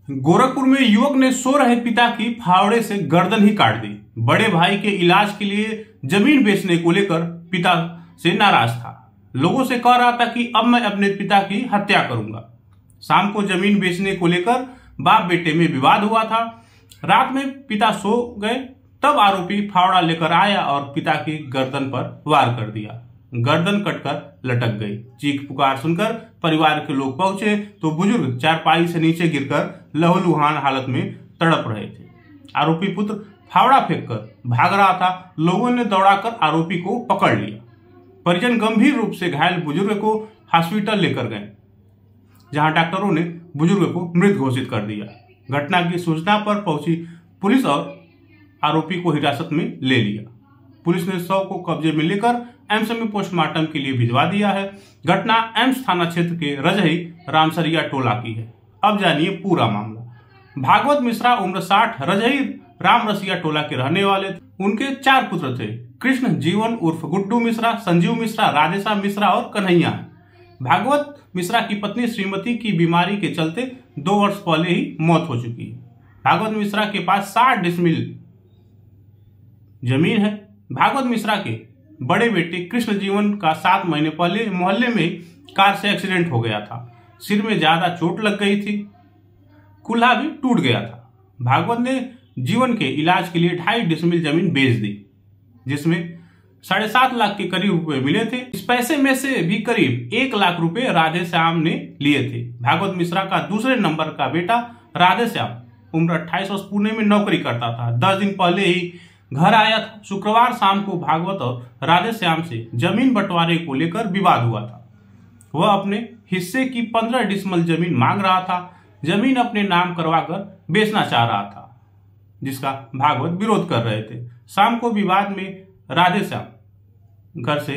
गोरखपुर में युवक ने सो रहे पिता की फावड़े से गर्दन ही काट दी। बड़े भाई के इलाज के लिए जमीन बेचने को लेकर पिता से नाराज था। लोगों से कह रहा था कि अब मैं अपने पिता की हत्या करूंगा। शाम को जमीन बेचने को लेकर बाप बेटे में विवाद हुआ था। रात में पिता सो गए, तब आरोपी फावड़ा लेकर आया और पिता की गर्दन पर वार कर दिया। गर्दन कटकर लटक गई। चीख पुकार सुनकर परिवार के लोग पहुंचे तो बुजुर्ग चारपाई से नीचे गिरकर लहूलुहान हालत में तड़प रहे थे। आरोपी पुत्र फावड़ा फेंककर भाग रहा था। लोगों ने दौड़ाकर आरोपी को पकड़ लिया। परिजन गंभीर रूप से घायल बुजुर्ग को हॉस्पिटल लेकर गए, जहां डॉक्टरों ने बुजुर्ग को मृत घोषित कर दिया। घटना की सूचना पर पहुंची पुलिस और आरोपी को हिरासत में ले लिया। पुलिस ने शव को कब्जे में लेकर एम्स में पोस्टमार्टम के लिए भिजवा दिया है। घटना एम्स थाना क्षेत्र के रजही रामसरिया टोला की है। अब जानिए पूरा मामला। भागवत मिश्रा उम्र 60 रजही रामरसिया टोला के रहने वाले थे। उनके 4 पुत्र थे। कृष्ण जीवन उर्फ गुड्डू मिश्रा, संजीव मिश्रा, राधेशा मिश्रा और कन्हैया। भागवत मिश्रा की पत्नी श्रीमती की बीमारी के चलते 2 वर्ष पहले ही मौत हो चुकी है। भागवत मिश्रा के पास 60 डिसमिल जमीन है। भागवत मिश्रा के बड़े बेटे कृष्ण जीवन का 7 महीने पहले मोहल्ले में कार से एक्सीडेंट हो गया था। सिर में ज्यादा चोट लग गई थी, कुल्हा भी टूट गया था। भागवत ने जीवन के इलाज के लिए 2.5 डिसमिल जमीन बेच दी, जिसमें 7.5 लाख के करीब रुपए मिले थे। इस पैसे में से भी करीब 1 लाख रुपए राधेश्याम ने लिए थे। भागवत मिश्रा का दूसरे नंबर का बेटा राधेश्याम उम्र 28 वर्ष पुणे में नौकरी करता था। 10 दिन पहले ही घर आया था। शुक्रवार शाम को भागवत और राधेश्याम से जमीन बंटवारे को लेकर विवाद हुआ था। वह अपने हिस्से की 15 डिसमिल जमीन मांग रहा था। जमीन अपने नाम करवाकर बेचना चाह रहा था, जिसका भागवत विरोध कर रहे थे। शाम को विवाद में राधेश्याम घर से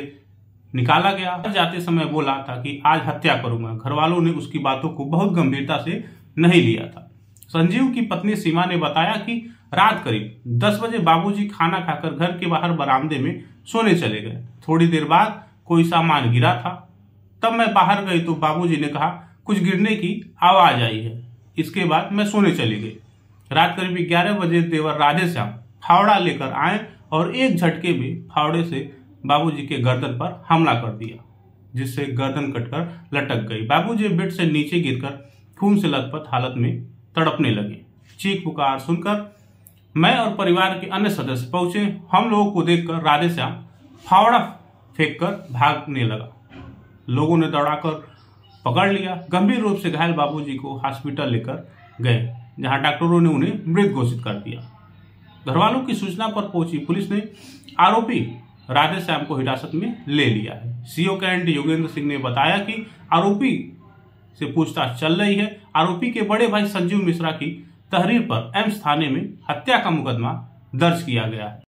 निकाला गया। जाते समय बोला था कि आज हत्या करूंगा। घर वालों ने उसकी बातों को बहुत गंभीरता से नहीं लिया था। संजीव की पत्नी सीमा ने बताया कि रात करीब 10 बजे बाबूजी खाना खाकर घर के बाहर बरामदे में सोने चले गए। थोड़ी देर बाद कोई सामान गिरा था। तब मैं बाहर गई तो बाबूजी ने कहा कुछ गिरने की आवाज आई है। इसके बाद मैं सोने चली गई। रात करीब 11 बजे देवर राधेश्याम फावड़ा लेकर आए और एक झटके में फावड़े से बाबूजी के गर्दन पर हमला कर दिया, जिससे गर्दन कटकर लटक गई। बाबूजी बेड से नीचे गिरकर खून से लथपथ हालत में तड़पने लगे। चीख पुकार सुनकर मैं और परिवार के अन्य सदस्य पहुंचे। हम लोगों को देखकर राधेश्याम फावड़ा फेंककर भागने लगा। लोगों ने दौड़ाकर पकड़ लिया। गंभीर रूप से घायल बाबूजी को हॉस्पिटल लेकर गए, जहां डॉक्टरों ने उन्हें मृत घोषित कर दिया। घरवालों की सूचना पर पहुंची पुलिस ने आरोपी राधेश्याम को हिरासत में ले लिया है। सीओ कैंट योगेंद्र सिंह ने बताया कि आरोपी से पूछताछ चल रही है। आरोपी के बड़े भाई संजीव मिश्रा की तहरीर पर एम्स थाने में हत्या का मुकदमा दर्ज किया गया है।